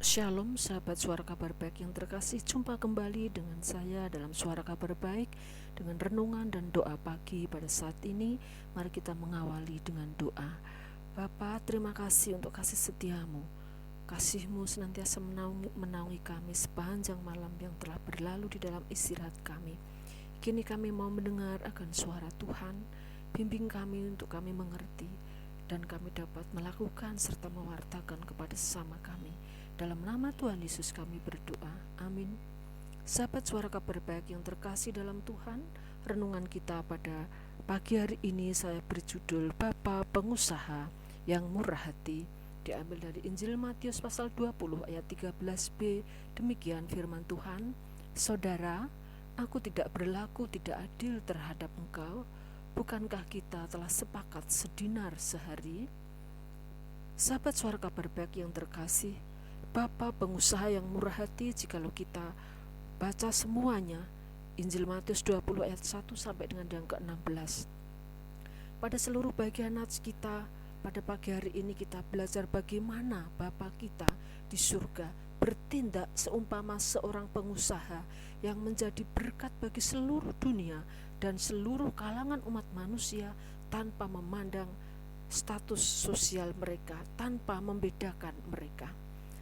Shalom sahabat Suara Kabar Baik yang terkasih, jumpa kembali dengan saya dalam Suara Kabar Baik dengan renungan dan doa pagi pada saat ini. Mari kita mengawali dengan doa. Bapa, terima kasih untuk kasih setiamu. Kasih-Mu senantiasa menaungi kami sepanjang malam yang telah berlalu di dalam istirahat kami. Kini kami mau mendengar akan suara Tuhan. Bimbing kami untuk kami mengerti dan kami dapat melakukan serta mewartakan kepada sesama kami. Dalam nama Tuhan Yesus kami berdoa, amin. Sahabat Suara Kabar Baik yang terkasih dalam Tuhan, renungan kita pada pagi hari ini saya berjudul Bapa Pengusaha yang Murah Hati, diambil dari Injil Matius pasal 20 ayat 13b. Demikian firman Tuhan, Saudara, aku tidak berlaku tidak adil terhadap engkau. Bukankah kita telah sepakat sedinar sehari? Sahabat Suara Kabar Baik yang terkasih, Bapa Pengusaha yang murah hati, jikalau kita baca semuanya Injil Matius 20 ayat 1 sampai dengan yang ke-16. Pada seluruh bagian nats kita pada pagi hari ini kita belajar bagaimana Bapa kita di surga bertindak seumpama seorang pengusaha yang menjadi berkat bagi seluruh dunia dan seluruh kalangan umat manusia tanpa memandang status sosial mereka, tanpa membedakan mereka.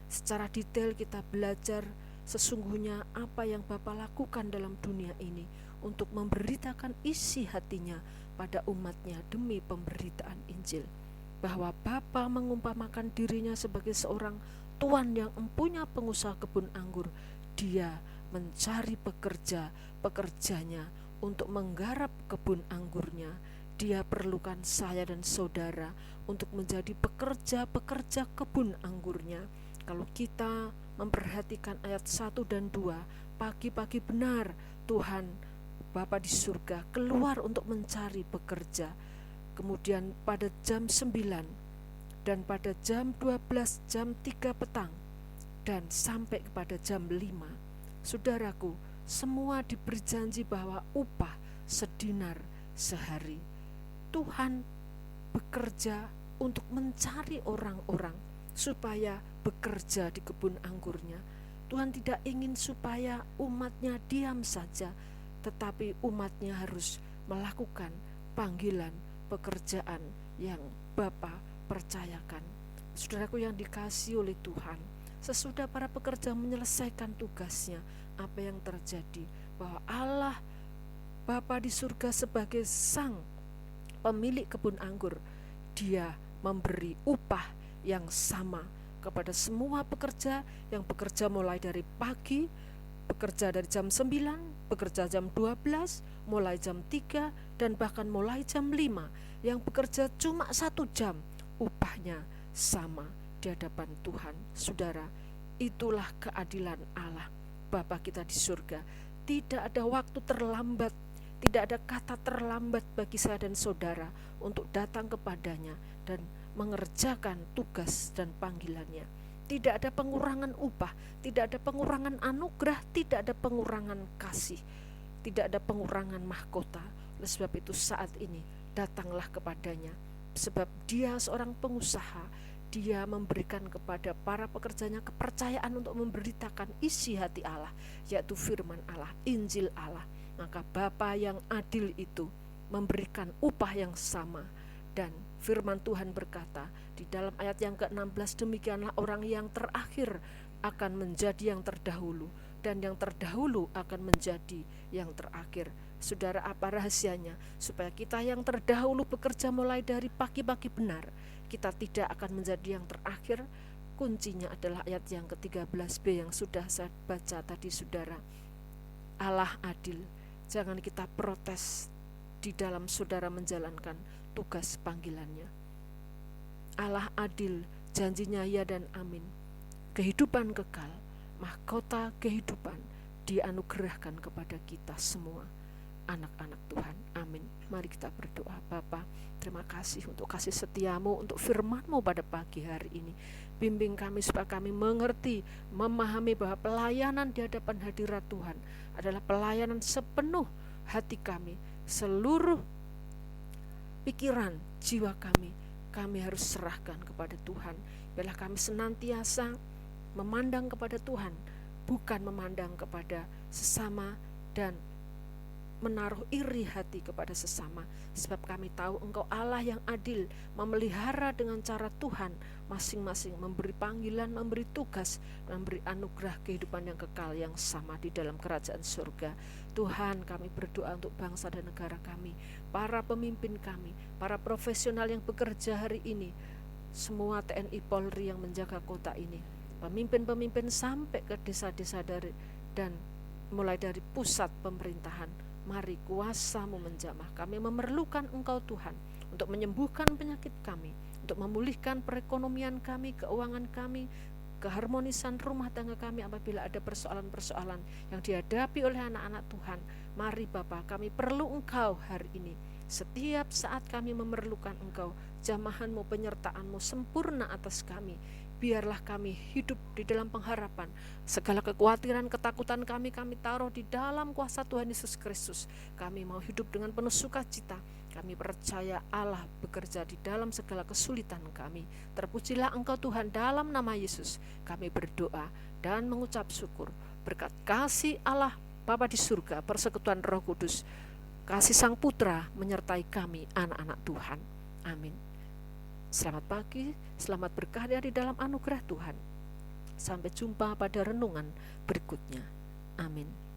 Secara detail kita belajar sesungguhnya apa yang Bapa lakukan dalam dunia ini untuk memberitakan isi hatinya pada umatnya demi pemberitaan Injil. Bahwa Bapa mengumpamakan dirinya sebagai seorang tuan yang empunya pengusaha kebun anggur. Dia mencari pekerjanya untuk menggarap kebun anggurnya. Dia perlukan saya dan saudara untuk menjadi pekerja-pekerja kebun anggurnya. Kalau kita memperhatikan ayat 1 dan 2, pagi-pagi benar Tuhan Bapa di surga keluar untuk mencari pekerja. Kemudian pada jam 9 dan pada jam 12, jam 3 petang dan sampai kepada jam 5. Saudaraku, semua diberi janji bahwa upah sedinar sehari. Tuhan bekerja untuk mencari orang-orang supaya bekerja di kebun anggurnya. Tuhan tidak ingin supaya umatnya diam saja, tetapi umatnya harus melakukan panggilan pekerjaan yang Bapa percayakan. Saudaraku yang dikasihi oleh Tuhan, sesudah para pekerja menyelesaikan tugasnya, apa yang terjadi? Bahwa Allah Bapa di surga sebagai sang pemilik kebun anggur, Dia memberi upah yang sama kepada semua pekerja yang bekerja mulai dari pagi, bekerja dari jam 9, bekerja jam 12, mulai jam 3, dan bahkan mulai jam 5. Yang bekerja cuma 1 jam, upahnya sama di hadapan Tuhan. Saudara, itulah keadilan Allah Bapa kita di surga. Tidak ada waktu terlambat, tidak ada kata terlambat bagi saya dan saudara untuk datang kepadanya dan mengerjakan tugas dan panggilannya. Tidak ada pengurangan upah, tidak ada pengurangan anugerah, tidak ada pengurangan kasih, tidak ada pengurangan mahkota. Oleh sebab itu saat ini datanglah kepadanya, sebab Dia seorang pengusaha. Dia memberikan kepada para pekerjanya kepercayaan untuk memberitakan isi hati Allah, yaitu firman Allah, Injil Allah. Maka Bapa yang adil itu memberikan upah yang sama. Dan firman Tuhan berkata di dalam ayat yang ke-16, demikianlah orang yang terakhir akan menjadi yang terdahulu, dan yang terdahulu akan menjadi yang terakhir. Saudara, apa rahasianya? Supaya kita yang terdahulu bekerja mulai dari pagi-pagi benar, kita tidak akan menjadi yang terakhir. Kuncinya adalah ayat yang ke-13b yang sudah saya baca tadi, saudara. Allah adil. Jangan kita protes di dalam saudara menjalankan tugas panggilannya. Allah adil, janjinya ya dan amin. Kehidupan kekal, mahkota kehidupan dianugerahkan kepada kita semua, anak-anak Tuhan. Amin. Mari kita berdoa. Bapa, terima kasih untuk kasih setiamu, untuk firman-Mu pada pagi hari ini. Bimbing kami supaya kami mengerti, memahami bahwa pelayanan di hadapan hadirat Tuhan adalah pelayanan sepenuh hati kami, seluruh pikiran, jiwa kami harus serahkan kepada Tuhan. Biarlah kami senantiasa memandang kepada Tuhan, bukan memandang kepada sesama dan menaruh iri hati kepada sesama, sebab kami tahu Engkau Allah yang adil, memelihara dengan cara Tuhan masing-masing, memberi panggilan, memberi tugas, memberi anugerah kehidupan yang kekal yang sama di dalam kerajaan surga. Tuhan, kami berdoa untuk bangsa dan negara kami, para pemimpin kami, para profesional yang bekerja hari ini, semua TNI Polri yang menjaga kota ini, pemimpin-pemimpin sampai ke desa-desa dan mulai dari pusat pemerintahan. Mari kuasa-Mu menjamah. Kami memerlukan Engkau Tuhan untuk menyembuhkan penyakit kami, untuk memulihkan perekonomian kami, keuangan kami, keharmonisan rumah tangga kami apabila ada persoalan-persoalan yang dihadapi oleh anak-anak Tuhan. Mari Bapa, kami perlu Engkau hari ini. Setiap saat kami memerlukan Engkau, jamahan-Mu, penyertaan-Mu sempurna atas kami. Biarlah kami hidup di dalam pengharapan. Segala kekhawatiran, ketakutan kami taruh di dalam kuasa Tuhan Yesus Kristus. Kami mau hidup dengan penuh sukacita. Kami percaya Allah bekerja di dalam segala kesulitan kami. Terpujilah Engkau Tuhan, dalam nama Yesus kami berdoa dan mengucap syukur. Berkat kasih Allah Bapa di surga, persekutuan Roh Kudus, kasih Sang Putra menyertai kami anak-anak Tuhan. Amin. Selamat pagi, selamat berkarya di dalam anugerah Tuhan. Sampai jumpa pada renungan berikutnya. Amin.